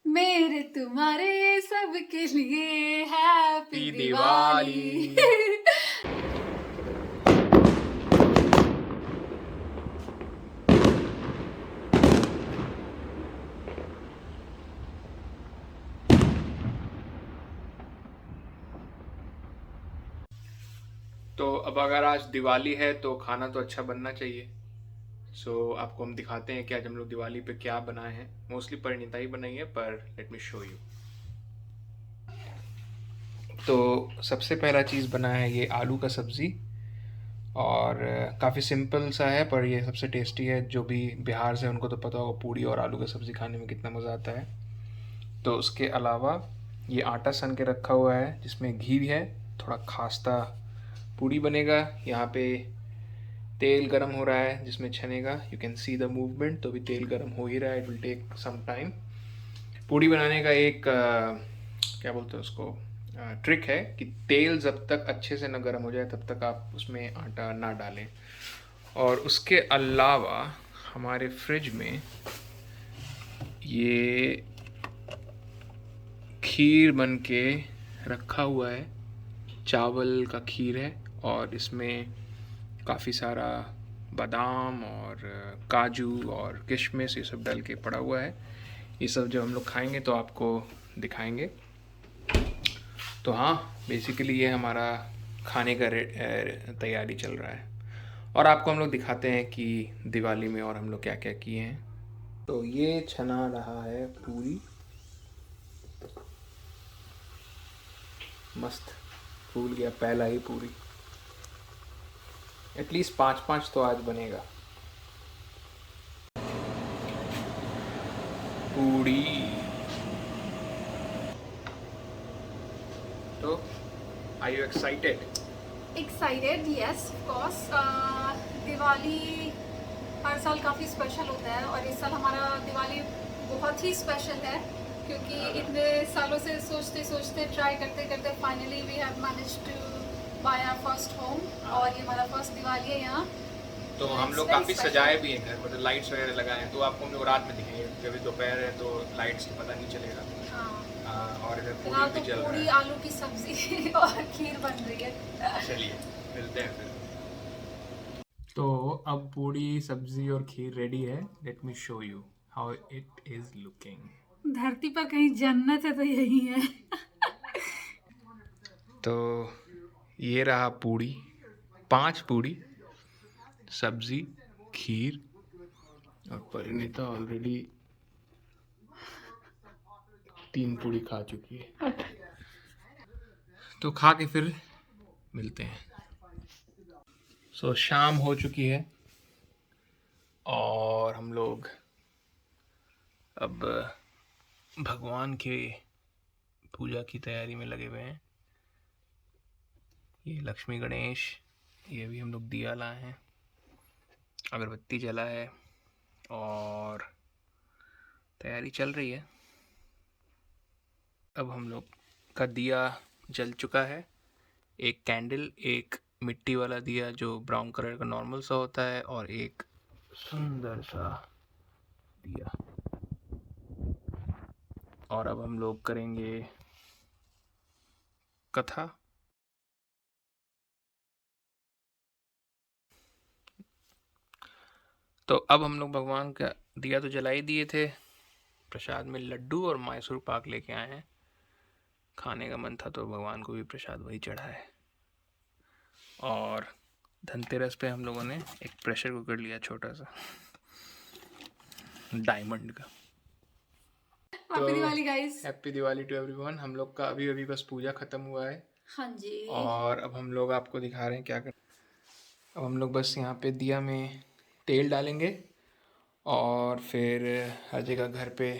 मेरे तुम्हारे सबके लिए हैप्पी दिवाली। तो अब अगर आज दिवाली है तो खाना तो अच्छा बनना चाहिए। आपको हम दिखाते हैं कि आज हम लोग दिवाली पे क्या बनाए हैं। मोस्टली परिणीता ही बनाई है, पर लेट मी शो यू। तो सबसे पहला चीज़ बना है ये आलू का सब्ज़ी। और काफ़ी सिंपल सा है, पर ये सबसे टेस्टी है। जो भी बिहार से उनको तो पता होगा पूड़ी और आलू का सब्ज़ी खाने में कितना मज़ा आता है। तो उसके अलावा ये आटा सन के रखा हुआ है जिसमें घी भी है, थोड़ा खास्ता पूड़ी बनेगा। यहाँ पे तेल गरम हो रहा है जिसमें छनेगा। You can see the movement. तो अभी तेल गरम हो ही रहा है, it will take some time. पूड़ी बनाने का एक क्या बोलते हैं उसको, ट्रिक है कि तेल जब तक अच्छे से न गर्म हो जाए तब तक आप उसमें आटा ना डालें। और उसके अलावा हमारे फ्रिज में ये खीर बन के रखा हुआ है। चावल का खीर है और इसमें काफ़ी सारा बादाम और काजू और किशमिश ये सब डाल के पड़ा हुआ है। ये सब जब हम लोग खाएंगे तो आपको दिखाएंगे। तो हाँ, बेसिकली ये हमारा खाने का तैयारी चल रहा है। और आपको हम लोग दिखाते हैं कि दिवाली में और हम लोग क्या क्या किए हैं। तो ये छना रहा है पूरी, मस्त फूल गया पहला ही पूरी। एटलीस्ट 5-5 तो आज बनेगा। पूड़ी। तो are you excited? Excited, yes of course. Diwali हर साल काफ़ी स्पेशल होता है और इस साल हमारा दिवाली बहुत ही स्पेशल है क्योंकि इतने सालों से सोचते सोचते ट्राई करते करते finally we have manage to buy our first home और ये हमारा फर्स्ट दिवाली है यहाँ। तो हम इट्स लोग वेरी काफ़ी सजाए भी हैं घर, मतलब लाइट्स वगैरह लगाए हैं। तो आपको हम लोग रात में दिखेंगे क्योंकि अभी दोपहर है तो लाइट्स का पता नहीं चलेगा। हाँ, और इधर पूड़ी फिलहाल भी तो चल रहा पूरी है। आलू की सब्जी और खीर बन रही है। चलिए मिलते हैं फिर। तो अब पूड़ी सब्जी और खीर रेडी है। Late me show you how it is looking. धरती पर कहीं जन्नत है तो यही है। तो ये रहा पूड़ी, 5 पूड़ी, सब्जी, खीर। और परिणीता ऑलरेडी 3 पूड़ी खा चुकी है। तो खा के फिर मिलते हैं। शाम हो चुकी है और हम लोग अब भगवान के पूजा की तैयारी में लगे हुए हैं। ये लक्ष्मी गणेश, ये भी हम लोग दिया लाए हैं, अगरबत्ती जला है और तैयारी चल रही है। अब हम लोग का दिया जल चुका है। एक कैंडल, एक मिट्टी वाला दिया जो ब्राउन कलर का नॉर्मल सा होता है, और एक सुंदर सा दिया। और अब हम लोग करेंगे कथा। तो अब हम लोग भगवान का दिया तो जला ही दिए थे, प्रसाद में लड्डू और मैसूर पाक लेके आए हैं। खाने का मन था तो भगवान को भी प्रसाद वही चढ़ा है। और धनतेरस पे हम लोगों ने एक प्रेशर कुकर लिया छोटा सा, डायमंड का। Happy Diwali guys. Happy Diwali to everyone. हम लोग का अभी अभी बस पूजा खत्म हुआ है हाँ जी। और अब हम लोग आपको दिखा रहे हैं क्या कर। अब हम लोग बस यहाँ पे दिया में तेल डालेंगे और फिर हर जगह घर पे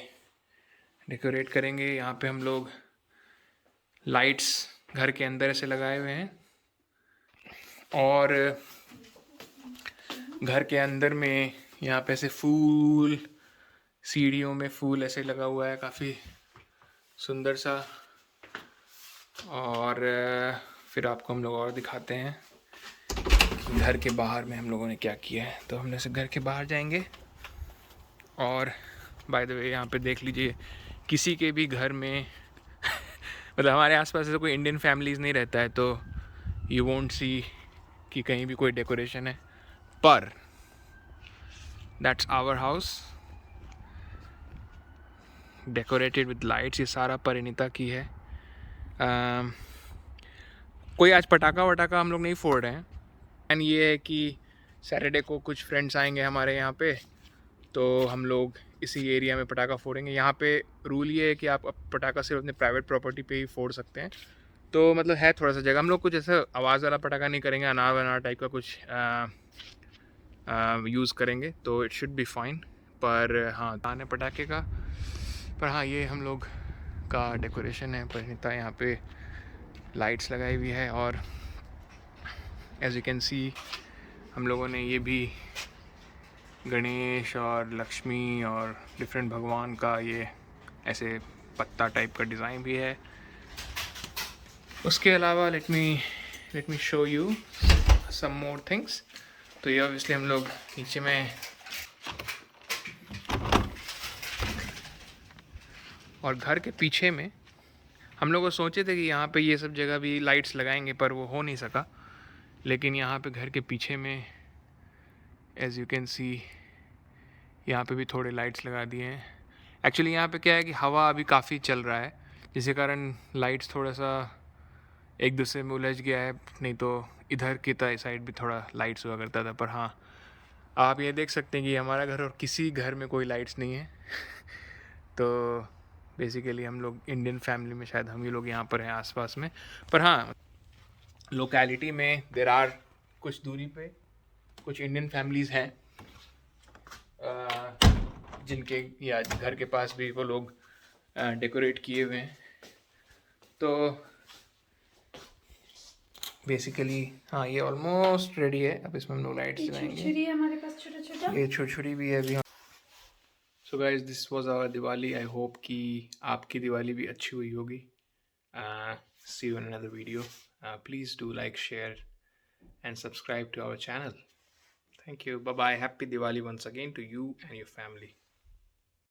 डेकोरेट करेंगे। यहाँ पे हम लोग लाइट्स घर के अंदर ऐसे लगाए हुए हैं और घर के अंदर में यहाँ पे ऐसे फूल, सीढ़ियों में फूल ऐसे लगा हुआ है, काफ़ी सुंदर सा। और फिर आपको हम लोग और दिखाते हैं घर के बाहर में हम लोगों ने क्या किया है। तो हम ऐसे घर के बाहर जाएंगे और बाय द वे यहाँ पे देख लीजिए, किसी के भी घर में मतलब हमारे आसपास ऐसा कोई इंडियन फैमिलीज़ नहीं रहता है, तो यू वोंट सी कि कहीं भी कोई डेकोरेशन है, पर that's our house decorated with lights. ये सारा परिणीता की है। कोई आज पटाखा वटाखा हम लोग नहीं फोड़ रहे हैं, एंड ये है कि सैटरडे को कुछ फ्रेंड्स आएंगे हमारे यहाँ पे, तो हम लोग इसी एरिया में पटाखा फोड़ेंगे। यहाँ पे रूल ये है कि आप पटाखा सिर्फ अपने प्राइवेट प्रॉपर्टी पे ही फोड़ सकते हैं, तो मतलब है थोड़ा सा जगह। हम लोग कुछ ऐसा आवाज़ वाला पटाखा नहीं करेंगे, अनार वनार टाइप का कुछ यूज़ करेंगे, तो इट शुड बी फाइन। पर हाँ, दान है पटाखे का। पर हाँ, ये हम लोग का डेकोरेशन है। परिणीता यहाँ पे लाइट्स लगाई हुई है, और एज यू कैन सी हम लोगों ने ये भी गणेश और लक्ष्मी और डिफरेंट भगवान का ये ऐसे पत्ता टाइप का डिज़ाइन भी है। उसके अलावा let me show you some more things. तो ये ऑब्वियसली हम लोग नीचे में, और घर के पीछे में हम लोग सोचे थे कि यहाँ पे ये सब जगह भी लाइट्स लगाएंगे, पर वो हो नहीं सका। लेकिन यहाँ पे घर के पीछे में एज यू कैन सी यहाँ पे भी थोड़े लाइट्स लगा दिए हैं। एक्चुअली यहाँ पे क्या है कि हवा अभी काफ़ी चल रहा है, जिसके कारण लाइट्स थोड़ा सा एक दूसरे में उलझ गया है, नहीं तो इधर की साइड भी थोड़ा लाइट्स हुआ करता था। पर हाँ, आप ये देख सकते हैं कि हमारा घर और किसी घर में कोई लाइट्स नहीं है तो बेसिकली हम लोग इंडियन फैमिली में शायद हम ही लोग यहाँ पर हैं आसपास में। पर हाँ, लोकेलिटी में देर आर कुछ दूरी पे कुछ इंडियन फैमिलीज़ हैं जिनके या घर के पास भी वो लोग डेकोरेट किए हुए हैं। तो बेसिकली हाँ, ये ऑलमोस्ट रेडी है। अब इसमें हम लोग लाइट्स जलाएंगे। छुरी है हमारे पास छोटा छोटा, ये छुरछुरी भी है अभी। So guys, this was our Diwali. I hope कि आपकी दिवाली भी अच्छी हुई होगी। See you in another video. Please do like, share and subscribe to our channel. Thank you. Bye bye. Happy Diwali once again to you and your family.